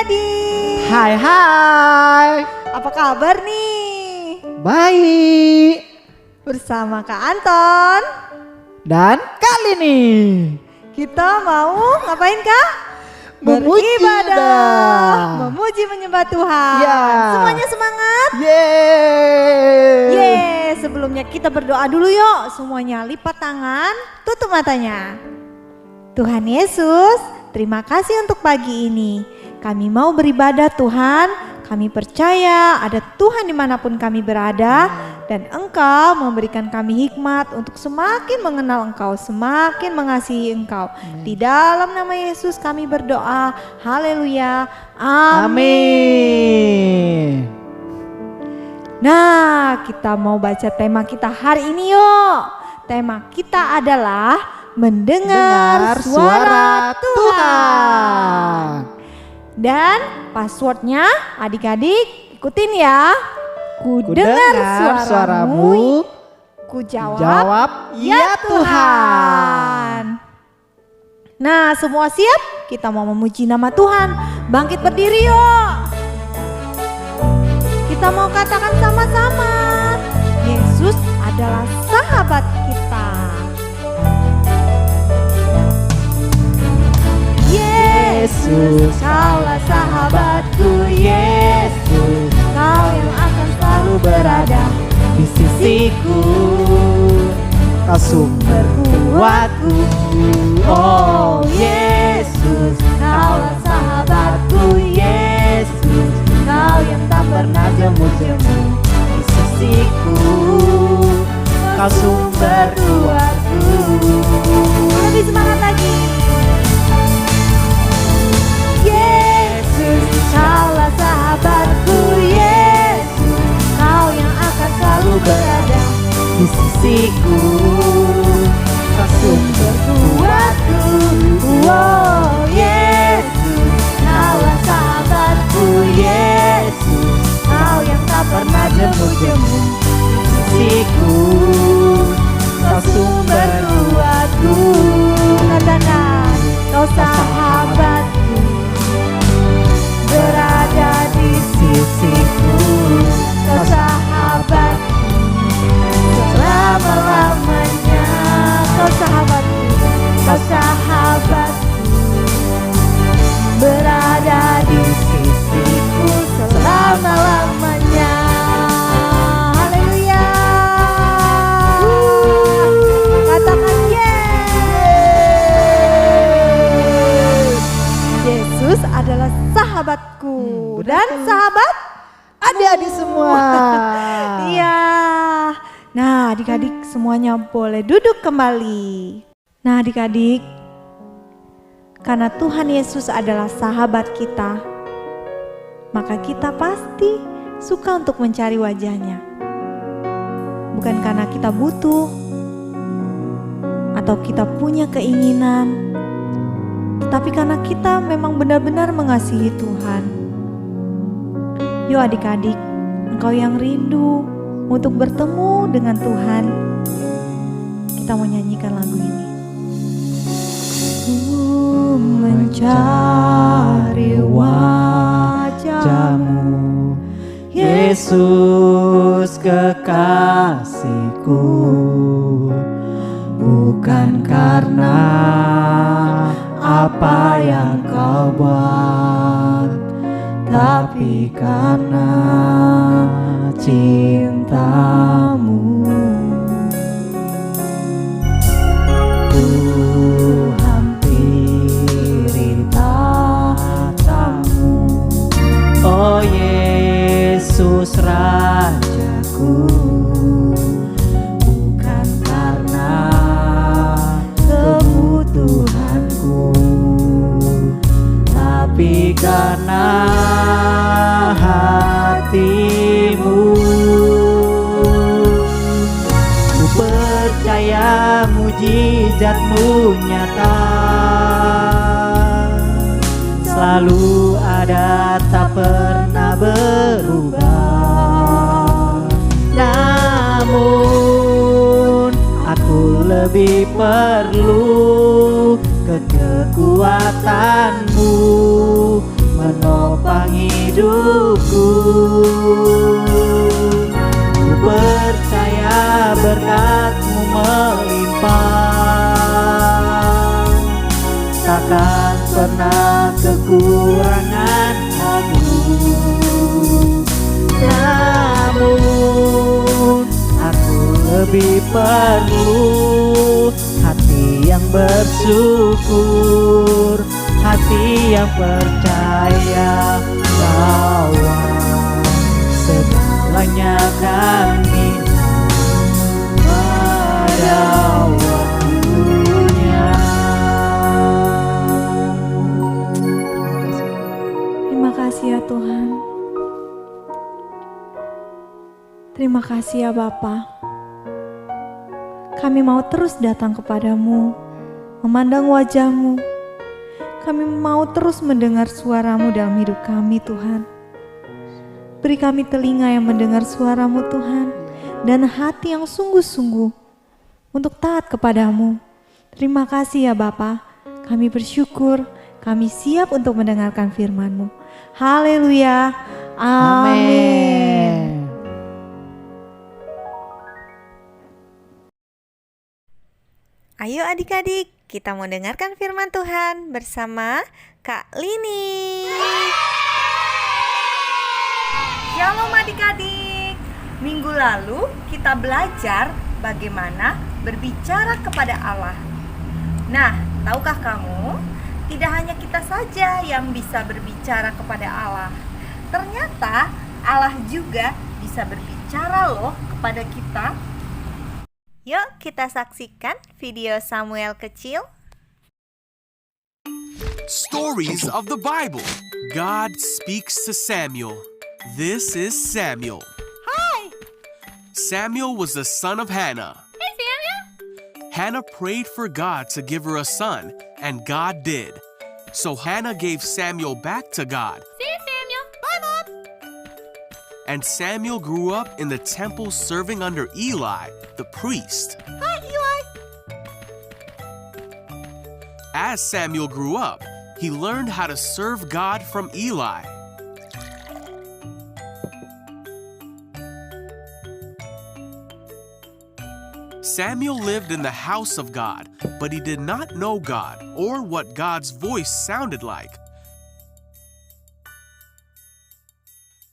adik-adik. Hai. Apa kabar nih? Baik. Bersama Kak Anton. Dan kali nih kita mau ngapain Kak? beribadah. Memuji menyembah Tuhan. Ya. Semuanya semangat? Yeay. Yeay, sebelumnya kita berdoa dulu yuk. Semuanya lipat tangan, tutup matanya. Tuhan Yesus, terima kasih untuk pagi ini. Kami mau beribadah Tuhan. Kami percaya ada Tuhan dimanapun kami berada. Dan Engkau memberikan kami hikmat untuk semakin mengenal Engkau, semakin mengasihi Engkau. Di dalam nama Yesus kami berdoa. Haleluya. Amin. Nah, kita mau baca tema kita hari ini yuk. Tema kita adalah mendengar suara Tuhan. Dan passwordnya adik-adik ikutin ya. Ku dengar suaramu, ku jawab ya Tuhan. Nah, semua siap? Kita mau memuji nama Tuhan. Bangkit berdiri yuk. Kita mau katakan sama-sama, Yesus adalah sahabat kita. Yesus, Kaulah sahabatku, Yesus. Kau yang akan selalu berada di sisiku, Kau sumber kuatku. Oh Yesus, Kaulah sahabatku, Yesus. Kau yang tak pernah jemu-jemu di sisiku, Kau sumber kuatku. Lebih semangat lagi. Yesus, Kaulah sahabatku, Yesus. Kau yang akan selalu berada di sisiku, Kau sumber kuatku. Oh Yesus, Kaulah sahabatku, Yesus. Kau yang tak pernah jemu-jemu di sisiku, Kau sumber kuatku. Katakan, Kau sahabatku, berada di sisiku. Kau sahabatku selama-lamanya. Kau sahabatku, Kau sahabatku, berada di sisiku selama-lamanya. Haleluya. Katakan yes. Yesus adalah sahabatku. Dan sahabat adik-adik semua. Iya. Nah, adik-adik semuanya boleh duduk kembali. Nah, adik-adik, karena Tuhan Yesus adalah sahabat kita, maka kita pasti suka untuk mencari wajahnya. Bukan karena kita butuh atau kita punya keinginan, tetapi karena kita memang benar-benar mengasihi Tuhan. Yuk adik-adik, engkau yang rindu untuk bertemu dengan Tuhan, kita mau nyanyikan lagu ini. Ku mencari wajah-Mu, Yesus kekasihku, bukan karena apa yang Kau buat, tapi karena cinta-Mu. Ku hampiri tata-Mu, oh Yesus Rajaku, bukan karena kebutuhanku, tapi karena hati-Mu. Ku percaya mujizat-Mu nyata, selalu ada, tak pernah berubah. Namun aku lebih perlu kekuatan-Mu menopang hidupku. Ku percaya berkat-Mu melimpah, takkan pernah kekurangan aku. Namun aku lebih perlu hati yang bersyukur, hati yang percaya bahwa segalanya akan indah pada waktunya. Terima kasih ya Tuhan. Terima kasih ya Bapa. Kami mau terus datang kepadamu, memandang wajah-Mu. Kami mau terus mendengar suara-Mu dalam hidup kami Tuhan. Beri kami telinga yang mendengar suara-Mu Tuhan, dan hati yang sungguh-sungguh untuk taat kepadamu. Terima kasih ya Bapa. Kami bersyukur, kami siap untuk mendengarkan firman-Mu. Haleluya. Amin. Ayo adik-adik, kita mau dengarkan firman Tuhan bersama Kak Lini. Shalom adik-adik. Minggu lalu kita belajar bagaimana berbicara kepada Allah. Nah, tahukah kamu, tidak hanya kita saja yang bisa berbicara kepada Allah. Ternyata Allah juga bisa berbicara loh kepada kita. Yuk kita saksikan video Samuel kecil. Stories of the Bible. God speaks to Samuel. This is Samuel. Hi! Samuel was the son of Hannah. Hey, Samuel! Hannah prayed for God to give her a son, and God did. So Hannah gave Samuel back to God. See you, Samuel. Bye, Mom. And Samuel grew up in the temple serving under Eli, the priest. Hi, Eli. As Samuel grew up, he learned how to serve God from Eli. Samuel lived in the house of God, but he did not know God or what God's voice sounded like.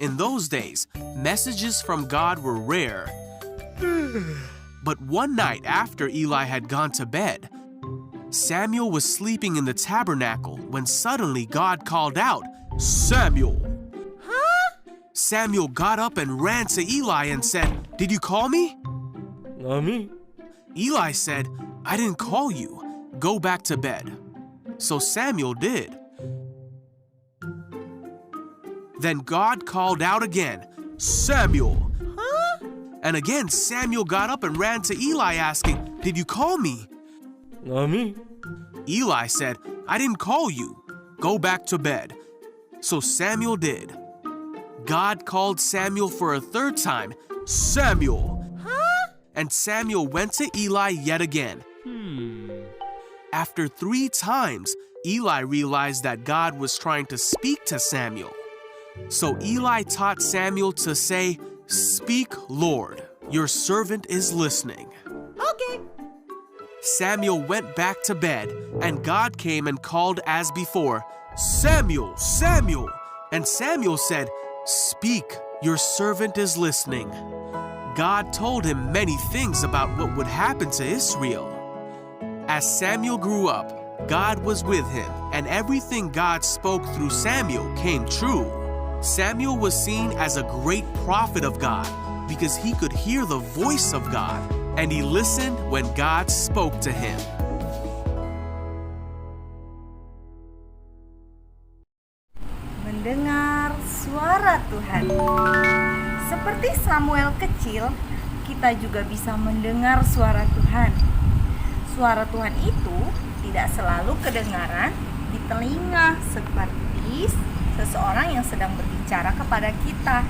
In those days, messages from God were rare. But one night after Eli had gone to bed, Samuel was sleeping in the tabernacle when suddenly God called out, "Samuel!" Huh? Samuel got up and ran to Eli and said, "Did you call me?" Mami, Eli said, "I didn't call you. Go back to bed." So Samuel did. Then God called out again, "Samuel!" Huh? And again Samuel got up and ran to Eli asking, "Did you call me?" Mami, Eli said, "I didn't call you. Go back to bed." So Samuel did. God called Samuel for a third time, "Samuel!" Huh? And Samuel went to Eli yet again. After 3 times, Eli realized that God was trying to speak to Samuel. So Eli taught Samuel to say, "Speak, Lord, your servant is listening." Okay. Samuel went back to bed, and God came and called as before, "Samuel, Samuel!" And Samuel said, "Speak, your servant is listening." God told him many things about what would happen to Israel. As Samuel grew up, God was with him, and everything God spoke through Samuel came true. Samuel was seen as a great prophet of God because he could hear the voice of God, and he listened when God spoke to him. Mendengar suara Tuhan. Seperti Samuel kecil, kita juga bisa mendengar suara Tuhan. Suara Tuhan itu tidak selalu kedengaran di telinga seperti seseorang yang sedang berbicara kepada kita.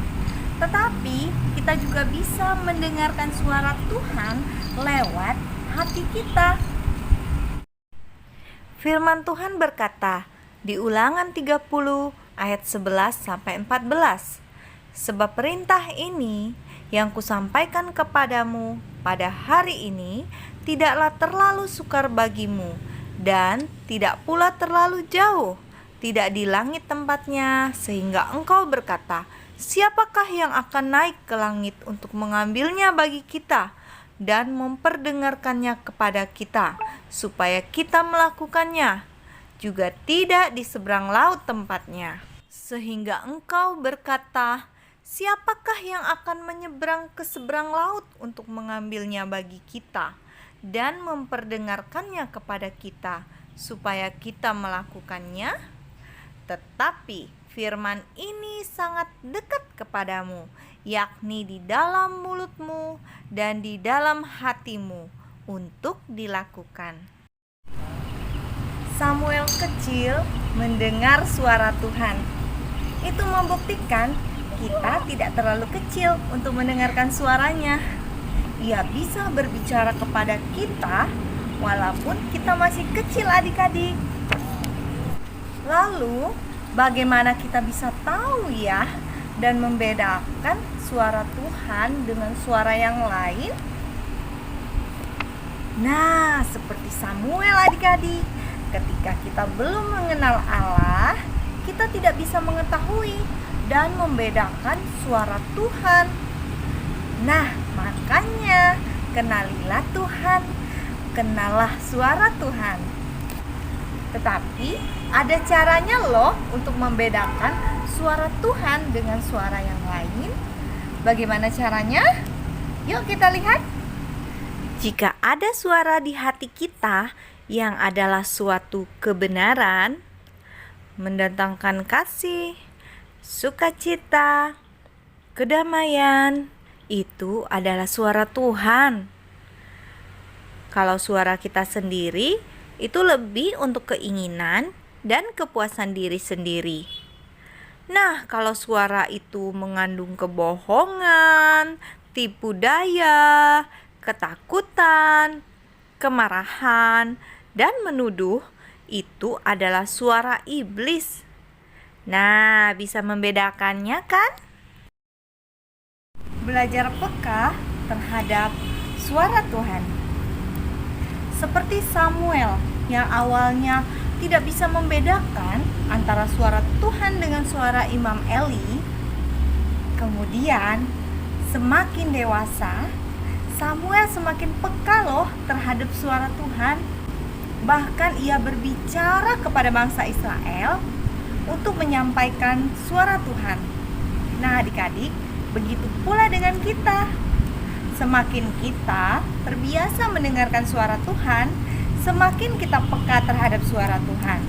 Tetapi kita juga bisa mendengarkan suara Tuhan lewat hati kita. Firman Tuhan berkata di Ulangan 30 ayat 11-14. Sebab perintah ini yang kusampaikan kepadamu pada hari ini tidaklah terlalu sukar bagimu dan tidak pula terlalu jauh, tidak di langit tempatnya, sehingga engkau berkata, siapakah yang akan naik ke langit untuk mengambilnya bagi kita dan memperdengarkannya kepada kita, supaya kita melakukannya, juga tidak di seberang laut tempatnya. Sehingga engkau berkata, siapakah yang akan menyeberang ke seberang laut untuk mengambilnya bagi kita dan memperdengarkannya kepada kita, supaya kita melakukannya? Tetapi firman ini sangat dekat kepadamu, yakni di dalam mulutmu dan di dalam hatimu, untuk dilakukan. Samuel kecil mendengar suara Tuhan. Itu membuktikan kita tidak terlalu kecil untuk mendengarkan suaranya. Ia bisa berbicara kepada kita walaupun kita masih kecil, adik-adik. Lalu, bagaimana kita bisa tahu ya dan membedakan suara Tuhan dengan suara yang lain? Nah, seperti Samuel, adik-adik, ketika kita belum mengenal Allah, kita tidak bisa mengetahui dan membedakan suara Tuhan. Nah, makanya kenalilah Tuhan, kenalah suara Tuhan. Tetapi ada caranya loh untuk membedakan suara Tuhan dengan suara yang lain. Bagaimana caranya? Yuk kita lihat. Jika ada suara di hati kita yang adalah suatu kebenaran, mendatangkan kasih, sukacita, kedamaian, itu adalah suara Tuhan. Kalau suara kita sendiri, itu lebih untuk keinginan dan kepuasan diri sendiri. Nah, kalau suara itu mengandung kebohongan, tipu daya, ketakutan, kemarahan, dan menuduh, itu adalah suara iblis. Nah, bisa membedakannya kan? Belajar peka terhadap suara Tuhan. Seperti Samuel yang awalnya tidak bisa membedakan antara suara Tuhan dengan suara Imam Eli. Kemudian semakin dewasa, Samuel semakin peka loh terhadap suara Tuhan. Bahkan ia berbicara kepada bangsa Israel untuk menyampaikan suara Tuhan. Nah, adik-adik, begitu pula dengan kita. Semakin kita terbiasa mendengarkan suara Tuhan, semakin kita peka terhadap suara Tuhan.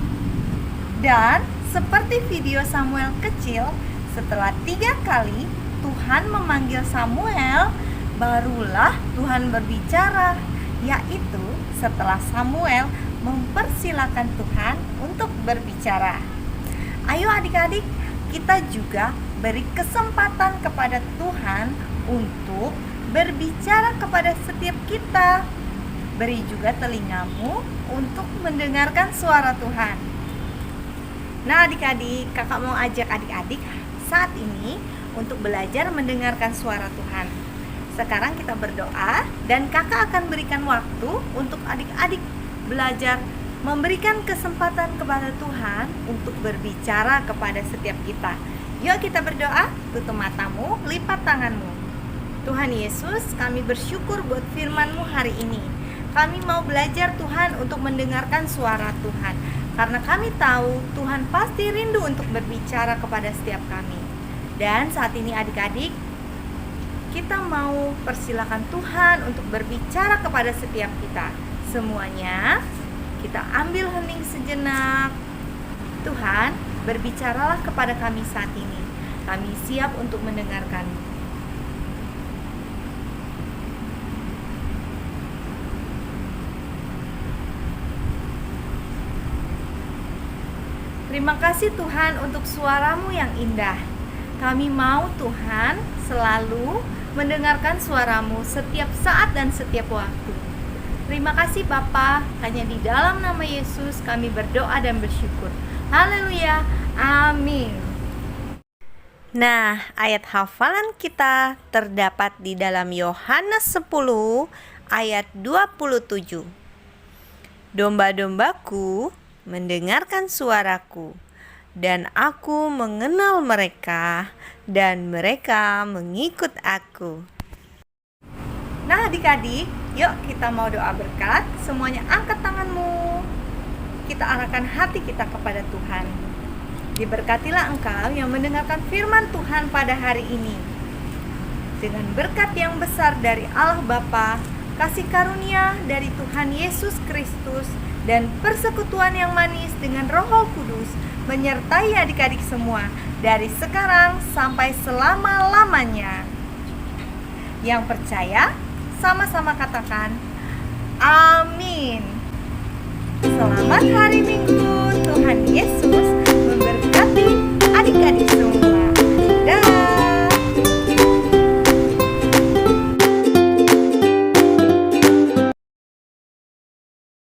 Dan seperti video Samuel kecil, setelah 3 kali Tuhan memanggil Samuel, barulah Tuhan berbicara, yaitu setelah Samuel mempersilakan Tuhan untuk berbicara. Ayo adik-adik, kita juga beri kesempatan kepada Tuhan untuk berbicara kepada setiap kita. Beri juga telingamu untuk mendengarkan suara Tuhan. Nah adik-adik, kakak mau ajak adik-adik saat ini untuk belajar mendengarkan suara Tuhan. Sekarang kita berdoa dan kakak akan berikan waktu untuk adik-adik belajar memberikan kesempatan kepada Tuhan untuk berbicara kepada setiap kita. Yuk kita berdoa, tutup matamu, lipat tanganmu. Tuhan Yesus, kami bersyukur buat firman-Mu hari ini. Kami mau belajar Tuhan untuk mendengarkan suara Tuhan, karena kami tahu Tuhan pasti rindu untuk berbicara kepada setiap kami. Dan saat ini adik-adik, kita mau persilakan Tuhan untuk berbicara kepada setiap kita. Semuanya kita ambil hening sejenak. Tuhan, berbicaralah kepada kami saat ini. Kami siap untuk mendengarkan. Terima kasih Tuhan untuk suara-Mu yang indah. Kami mau Tuhan selalu mendengarkan suara-Mu setiap saat dan setiap waktu. Terima kasih Bapa, hanya di dalam nama Yesus kami berdoa dan bersyukur. Haleluya, amin. Nah, ayat hafalan kita terdapat di dalam Yohanes 10 ayat 27. Domba-dombaku mendengarkan suaraku, dan aku mengenal mereka, dan mereka mengikut aku. Nah adik-adik, yuk kita mau doa berkat. Semuanya angkat tanganmu. Kita arahkan hati kita kepada Tuhan. Diberkatilah engkau yang mendengarkan firman Tuhan pada hari ini. Dengan berkat yang besar dari Allah Bapa, kasih karunia dari Tuhan Yesus Kristus, dan persekutuan yang manis dengan Roh Kudus menyertai adik-adik semua dari sekarang sampai selama-lamanya. Yang percaya, sama-sama katakan amin. Selamat hari Minggu.